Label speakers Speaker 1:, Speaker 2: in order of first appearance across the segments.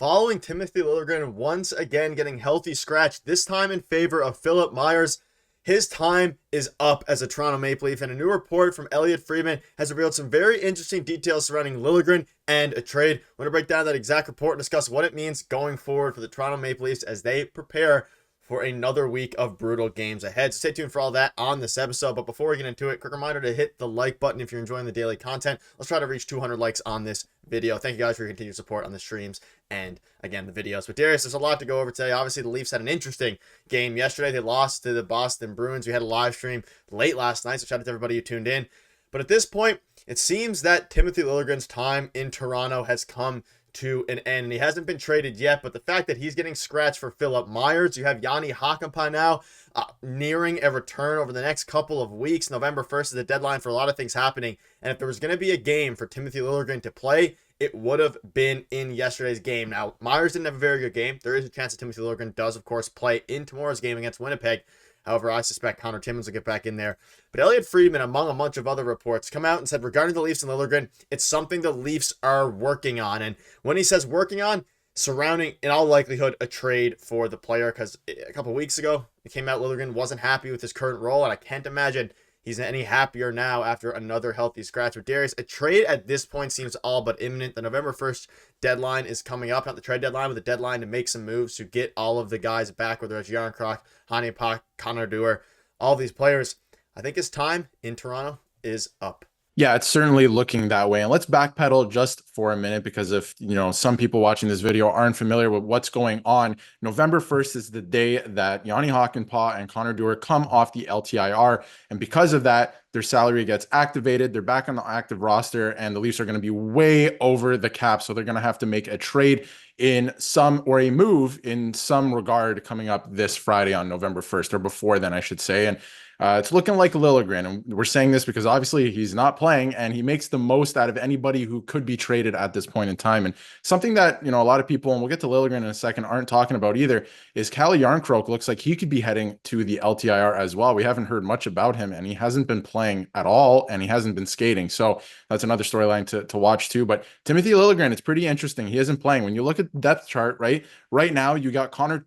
Speaker 1: following Timothy Liljegren once again getting healthy scratch, this time in favor of Philip Myers. His time is up as a Toronto Maple Leaf, and a new report from Elliotte Friedman has revealed some very interesting details surrounding Liljegren and a trade. We're going to break down that exact report and discuss what it means going forward for the Toronto Maple Leafs as they prepare for another week of brutal games ahead. So stay tuned for all that on this episode. But before we get into it, quick reminder to hit the like button if you're enjoying the daily content. Let's try to reach 200 likes on this video. Thank you guys for your continued support on the streams and, again, the videos. But Darius, there's a lot to go over today. Obviously, the Leafs had an interesting game yesterday. They lost to the Boston Bruins. We had a live stream late last night, so shout out to everybody who tuned in. But at this point, it seems that Timothy Liljegren's time in Toronto has come to an end, and he hasn't been traded yet, but the fact that he's getting scratched for Philip Myers, you have Jani Hakanpää now nearing a return over the next couple of weeks. November 1st is the deadline for a lot of things happening, and if there was going to be a game for Timothy Liljegren to play, it would have been in yesterday's game. Now, Myers didn't have a very good game. There is a chance that Timothy Liljegren does, of course, play in tomorrow's game against Winnipeg. However, I suspect Connor Timmins will get back in there. But Elliotte Friedman, among a bunch of other reports, come out and said regarding the Leafs and Liljegren, it's something the Leafs are working on. And when he says working on, surrounding, in all likelihood, a trade for the player. Because a couple weeks ago, it came out Liljegren wasn't happy with his current role, and I can't imagine he's any happier now after another healthy scratch with Darius. A trade at this point seems all but imminent. The November 1st deadline is coming up. Not the trade deadline, but the deadline to make some moves to get all of the guys back, whether it's Jarnkrok, Krok, Hakanpää, Connor Dewar, all these players. I think his time in Toronto is up.
Speaker 2: Yeah, it's certainly looking that way. And let's backpedal just for a minute, because if, some people watching this video aren't familiar with what's going on, November 1st is the day that Jani Hakanpää and Connor Dewar come off the LTIR. And because of that, their salary gets activated. They're back on the active roster, and the Leafs are going to be way over the cap. So they're going to have to make a trade or a move in some regard coming up this Friday on November 1st, or before then, I should say. And it's looking like Liljegren, and we're saying this because obviously he's not playing, and he makes the most out of anybody who could be traded at this point in time. And something that, a lot of people, and we'll get to Liljegren in a second, aren't talking about either, is Calle Jarnkrok looks like he could be heading to the LTIR as well. We haven't heard much about him, and he hasn't been playing at all, and he hasn't been skating. So that's another storyline to watch too. But Timothy Liljegren, it's pretty interesting. He isn't playing. When you look at the depth chart, right now, you got Connor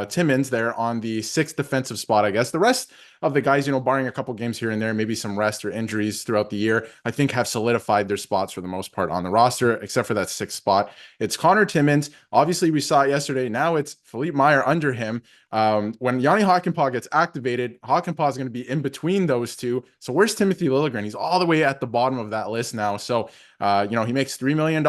Speaker 2: Timmins there on the 6th defensive spot, I guess. The rest of the guys, barring a couple games here and there, maybe some rest or injuries throughout the year, I think have solidified their spots for the most part on the roster, except for that 6th spot. It's Connor Timmins. Obviously, we saw it yesterday. Now it's Philippe Meyer under him. When Jani Hakanpää gets activated, Hakanpää is going to be in between those two. So where's Timothy Liljegren? He's all the way at the bottom of that list now. So, he makes $3 million,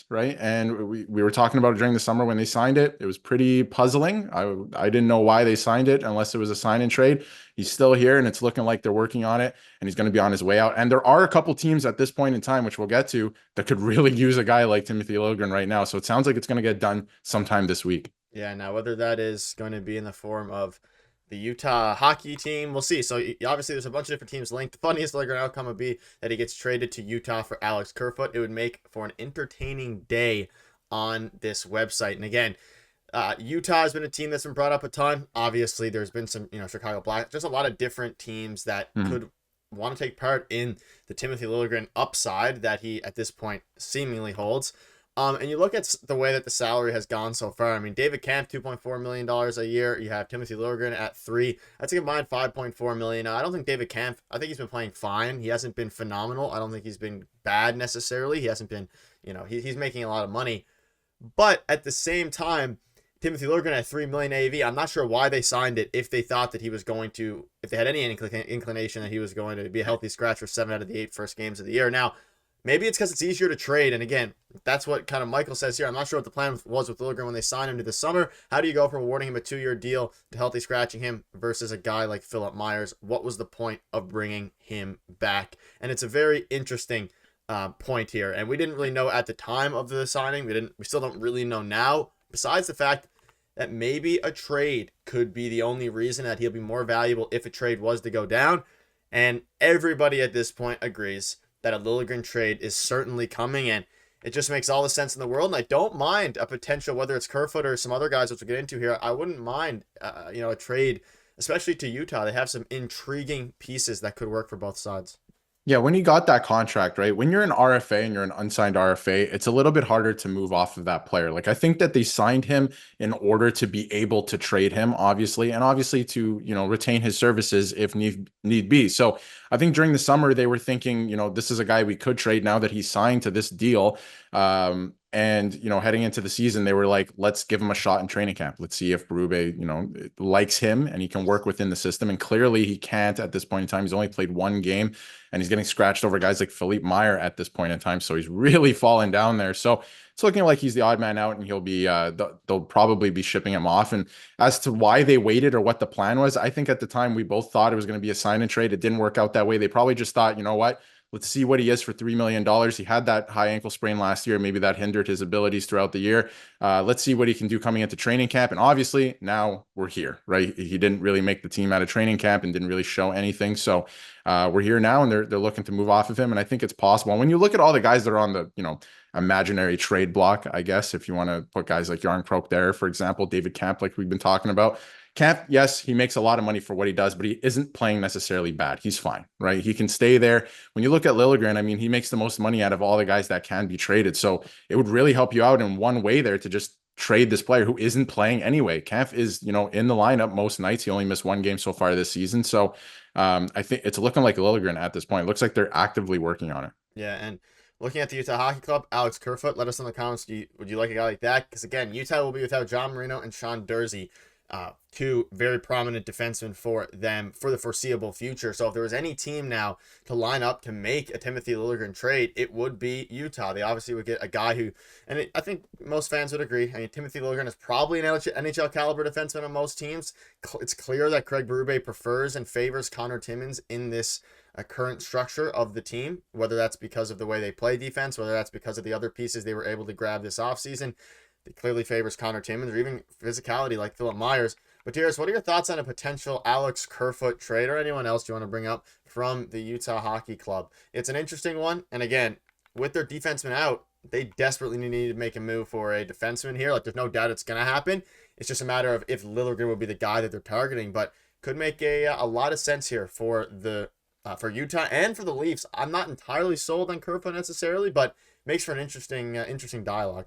Speaker 2: right? And we were talking about it during the summer when they signed it. It was pretty puzzling. I didn't know why they signed it unless it was a sign and trade. He's still here, and it's looking like they're working on it, and he's going to be on his way out. And there are a couple teams at this point in time, which we'll get to, that could really use a guy like Timothy Liljegren right now. So it sounds like it's going to get done sometime this week.
Speaker 1: Yeah, now whether that is going to be in the form of the Utah hockey team, we'll see. So obviously there's a bunch of different teams linked. The funniest Liljegren outcome would be that he gets traded to Utah for Alex Kerfoot. It would make for an entertaining day on this website. And again, Utah has been a team that's been brought up a ton. Obviously, there's been some, Chicago Black, just a lot of different teams that could want to take part in the Timothy Liljegren upside that he, at this point, seemingly holds. And you look at the way that the salary has gone so far. I mean, David Kampf, $2.4 million a year. You have Timothy Liljegren at $3 million. That's a combined $5.4 million. Now, I don't think David Kampf, I think he's been playing fine. He hasn't been phenomenal. I don't think he's been bad necessarily. He hasn't been, he's making a lot of money. But at the same time, Timothy Liljegren at $3 million AAV. I'm not sure why they signed it if they thought that he was going to, if they had any inclination that he was going to be a healthy scratch for 7 out of the 8 first games of the year. Now, maybe it's because it's easier to trade. And again, that's what kind of Michael says here. I'm not sure what the plan was with Liljegren when they signed him to the summer. How do you go from awarding him a 2-year deal to healthy scratching him versus a guy like Philip Myers? What was the point of bringing him back? And it's a very interesting point here. And we didn't really know at the time of the signing. We still don't really know now, besides the fact that maybe a trade could be the only reason that he'll be more valuable if a trade was to go down. And everybody at this point agrees that a Liljegren trade is certainly coming, and it just makes all the sense in the world. And I don't mind a potential, whether it's Kerfoot or some other guys, which we'll get into here. I wouldn't mind, a trade, especially to Utah. They have some intriguing pieces that could work for both sides.
Speaker 2: Yeah, when he got that contract, right? When you're an RFA and you're an unsigned RFA, it's a little bit harder to move off of that player. Like I think that they signed him in order to be able to trade him, obviously, and obviously to, retain his services if need be. So I think during the summer they were thinking, this is a guy we could trade now that he's signed to this deal. And heading into the season, they were like, let's give him a shot in training camp. Let's see if Berube, likes him and he can work within the system. And clearly he can't at this point in time. He's only played one game and he's getting scratched over guys like Philippe Meyer at this point in time. So he's really fallen down there. So it's looking like he's the odd man out and he'll be, they'll probably be shipping him off. And as to why they waited or what the plan was, I think at the time we both thought it was going to be a sign and trade. It didn't work out that way. They probably just thought, you know what? Let's see what he is for $3 million. He had that high ankle sprain last year. Maybe that hindered his abilities throughout the year. Let's see what he can do coming into training camp. And obviously now we're here, right? He didn't really make the team out of training camp and didn't really show anything. So we're here now and they're looking to move off of him. And I think it's possible. And when you look at all the guys that are on the, imaginary trade block, I guess, if you want to put guys like Yarn Croak there, for example, David Camp, like we've been talking about. Camp, yes, he makes a lot of money for what he does, but he isn't playing necessarily bad. He's fine, right? He can stay there. When you look at Liljegren, I mean, he makes the most money out of all the guys that can be traded. So it would really help you out in one way there to just trade this player who isn't playing anyway. Camp is, in the lineup most nights. He only missed one game so far this season. So I think it's looking like Liljegren at this point. It looks like they're actively working on it.
Speaker 1: Yeah, and looking at the Utah Hockey Club, Alex Kerfoot, let us know in the comments, would you like a guy like that? Because again, Utah will be without John Marino and Sean Durzi, two very prominent defensemen for them for the foreseeable future. So if there was any team now to line up to make a Timothy Liljegren trade, it would be Utah. They obviously would get a guy who, and I think most fans would agree, I mean, Timothy Liljegren is probably an NHL caliber defenseman on most teams. It's clear that Craig Berube prefers and favors Connor Timmins in this current structure of the team, whether that's because of the way they play defense, whether that's because of the other pieces they were able to grab this offseason. It clearly favors Connor Timmins or even physicality like Philip Myers. But Darius, what are your thoughts on a potential Alex Kerfoot trade or anyone else you want to bring up from the Utah Hockey Club? It's an interesting one. And again, with their defenseman out, they desperately need to make a move for a defenseman here. Like, there's no doubt it's going to happen. It's just a matter of if Liljegren would be the guy that they're targeting. But could make a lot of sense here for the for Utah and for the Leafs. I'm not entirely sold on Kerfoot necessarily, but makes for an interesting dialogue.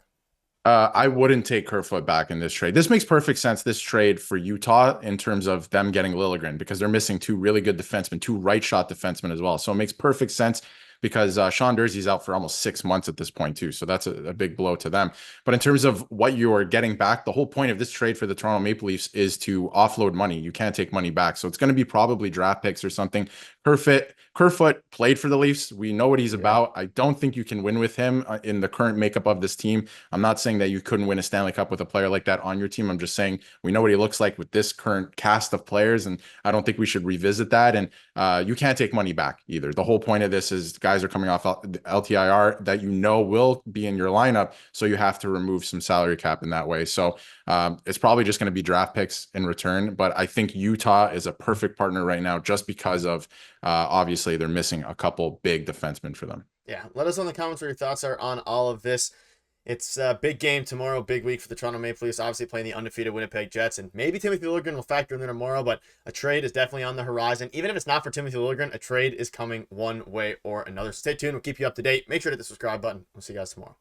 Speaker 2: I wouldn't take Kerfoot back in this trade. This makes perfect sense, this trade for Utah, in terms of them getting Liljegren, because they're missing two really good defensemen, two right shot defensemen as well. So it makes perfect sense because Sean Durzi's out for almost 6 months at this point too. So that's a big blow to them. But in terms of what you are getting back, the whole point of this trade for the Toronto Maple Leafs is to offload money. You can't take money back. So it's going to be probably draft picks or something. Kerfoot played for the Leafs. We know what he's about. I don't think you can win with him in the current makeup of this team. I'm not saying that you couldn't win a Stanley Cup with a player like that on your team. I'm just saying we know what he looks like with this current cast of players, and I don't think we should revisit that. And you can't take money back either. The whole point of this is guys are coming off LTIR that will be in your lineup, so you have to remove some salary cap in that way. So it's probably just going to be draft picks in return, but I think Utah is a perfect partner right now just because of obviously they're missing a couple big defensemen for them.
Speaker 1: Yeah, let us know in the comments what your thoughts are on all of this. It's a big game tomorrow, big week for the Toronto Maple Leafs, obviously playing the undefeated Winnipeg Jets, and maybe Timothy Liljegren will factor in there tomorrow, but a trade is definitely on the horizon. Even if it's not for Timothy Liljegren, a trade is coming one way or another. So stay tuned. We'll keep you up to date. Make sure to hit the subscribe button. We'll see you guys tomorrow.